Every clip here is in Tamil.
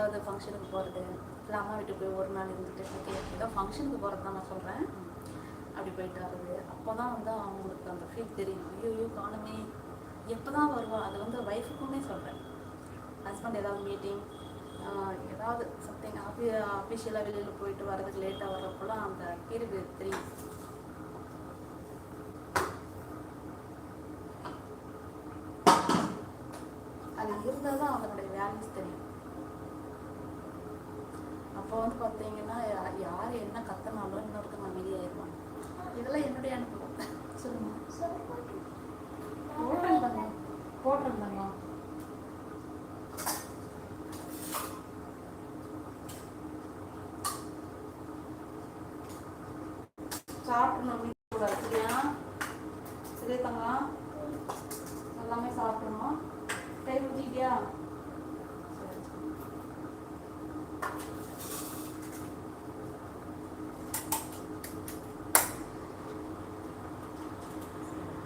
ஏதாவது ஃபங்க்ஷனுக்கு போகிறது, இல்லை அம்மா வீட்டுக்கு போய் ஒரு நாள் இருந்துட்டு ஓகே ஏதோ ஃபங்க்ஷனுக்கு போகிறது தான் நான் சொல்கிறேன். அப்படி போயிட்டு வருது. அப்போ தான் வந்து அவங்களுக்கு அந்த ஃபீல் தெரியும். ஐயோ காணுமே, எப்போ தான் வருவா. அது வந்து ஒய்ஃபுக்குமே சொல்கிறேன். ஹஸ்பண்ட் ஏதாவது மீட்டிங் ஏதாவது சம்திங் அஃபிஷியலாக வெளியில் போயிட்டு வர்றதுக்கு லேட்டாக வர்றப்போலாம் அந்த ஃபீல் தெரியும். அது இருந்தால் தான் அதனுடைய வேல்யூஸ் தெரியும். அப்போ வந்து பார்த்தீங்கன்னா யார் என்ன கத்தனாலும் இன்னொருத்தவங்க அமைதியாயிருவாங்க. இதெல்லாம் என்னுடைய அனுபவம். சொல்லுங்க. போட்டிருந்தாங்க சாப்பிடணும் கூட சரியா சரி தங்கம், எல்லாமே சாப்பிடணும். கை ஊற்றிட்டியா?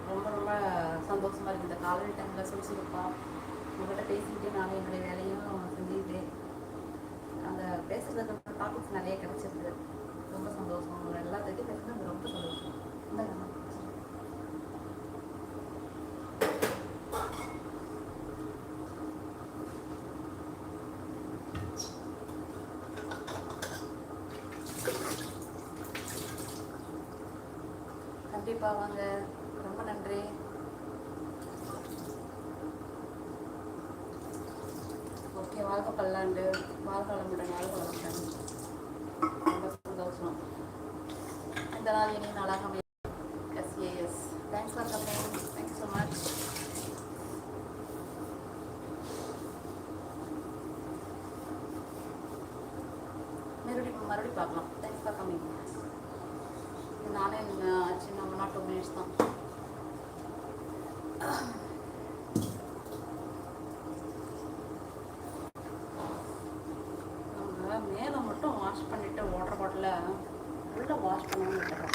ரொம்ப ரொம்ப சந்தோஷமாக இருக்குது இந்த காலை டைமில் சுறுசுறுப்பாக உங்கள்கிட்ட பேசிக்கிட்டே நானும் என்னுடைய வேலையும் செஞ்சுக்கிட்டு அந்த பேசுகிறதுக்கு டாபிக்ஸ் நிறைய கிடச்சிருக்கு. ரொம்ப சந்தோஷம். உங்களை எல்லாத்துக்கும் பேசுகிறது ரொம்ப சந்தோஷம். இந்த கண்டிப்பாக வாங்க. ரொம்ப நன்றி. ஓகே, வாழ்க பல்லாண்டு, வாழ்க வளமுடன், வாழ்க வளமுடன். ரொம்ப சந்தோஷம். இந்த நாள் இனி நாளாக S thanks for coming. Thanks so much. மறுபடியும் பார்க்கலாம். Thanks for coming. நானே சின்ன 1 or 2 minutes தான். நம்ம மேலே மட்டும் வாஷ் பண்ணிவிட்டு வாட்டர் பாட்டிலை ஃபுல்லாக வாஷ் பண்ணாமல் விட்டுறோம்.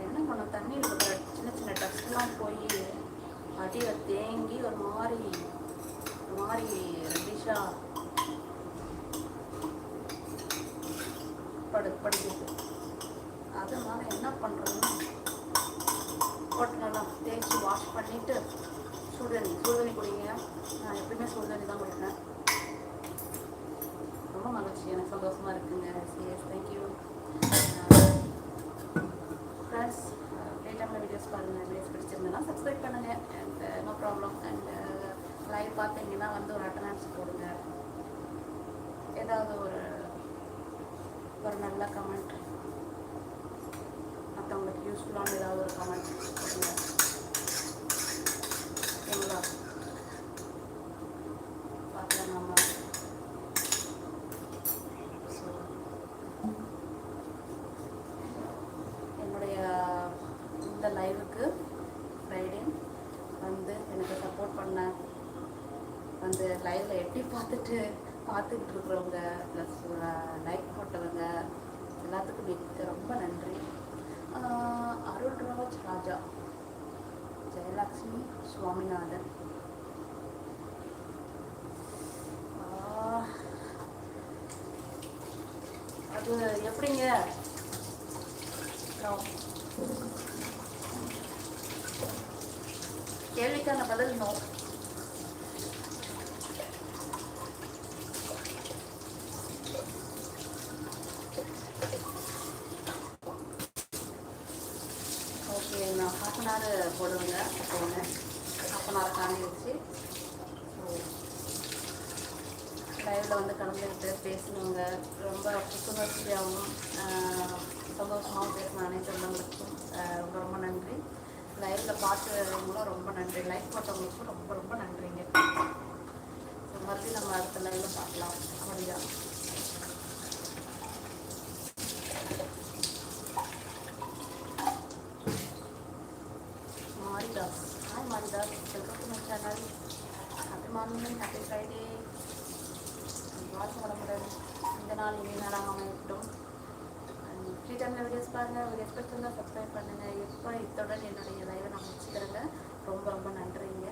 என்ன பண்ண தண்ணியில் இருக்கிற சின்ன சின்ன டஸ்ட்லாம் போய் அடியில் தேங்கி ஒரு மாதிரி ரெட்டிஷாக படுக்குது. அதனால என்ன பண்ணுறதுன்னா போட்டு நல்லா தேய்ச்சி வாஷ் பண்ணிவிட்டு சுடுதண்ணி குடிங்க. நான் எப்பயுமே சுடுதண்ணி தான் குடிப்பேன். ரொம்ப மகிழ்ச்சி, எனக்கு சந்தோஷமாக இருக்குங்க. Yes thank you friends. டே டைமில் வீடியோஸ் பாருங்கள். வீடியோஸ் பிடிச்சிருந்தேன்னா சப்ஸ்கிரைப் பண்ணுங்கள். And no problem. And live பார்த்தீங்கன்னா வந்து ஒரு அட்டனன்ஸ் போடுங்க. ஏதாவது ஒரு நல்ல கமெண்ட், மற்றவங்களுக்கு யூஸ்ஃபுல்லான ஏதாவது ஒரு கமெண்ட் கொடுங்க. ஓகேங்களா? பார்க்கலாம் நம்ம. ஸோ என்னுடைய இந்த லைவுக்கு ஃப்ரைடே வந்து எனக்கு சப்போர்ட் பண்ண, வந்து லைவில் எட்டி பார்த்துக்கிட்டு இருக்கிறவங்க ப்ளஸ் லைக் போட்டவங்க எல்லாத்துக்கும் ரொம்ப நன்றி. அருள்ராஜ் ராஜா, ஜெயலக்ஷ்மி சுவாமிநாதன், அது எப்படிங்க கேள்விக்கான பதில் நோ. ஓகே, நான் 1/2 hour போடுவேங்க. போங்க 1/2 hour காமிச்சு லைவில் வந்து கலந்துக்கிட்டு பேசினவங்க, ரொம்ப புத்துணர்ச்சியாகவும் சந்தோஷமாகவும் பேசின அனைத்து உள்ளவங்களுக்கும் ரொம்ப ரொம்ப நன்றி. லைவில் பார்த்துறவங்களும் ரொம்ப நன்றி. லைக் போட்டவங்களுக்கும் ரொம்ப ரொம்ப நன்றிங்க. ஸோ மறுபடியும் நம்ம அடுத்த லைவில் பார்க்கலாம். அப்படிதான். Maridas. Hi Maridas, welcome to my channel. Happy morning, happy Friday. வாழ்க்கை வளமுடன். இந்த நாள் இனி நாளாக அமையட்டும். ஃப்ரீ டைமில் வீடியோஸ் பாருங்கள். வீடியோஸ் பிடிச்சிருந்தால் சப்ஸ்கிரைப் பண்ணுங்கள். இப்போ இத்துடன் என்னுடைய லைவை நான் முடிச்சுக்கிறேங்க. ரொம்ப ரொம்ப நன்றிங்க.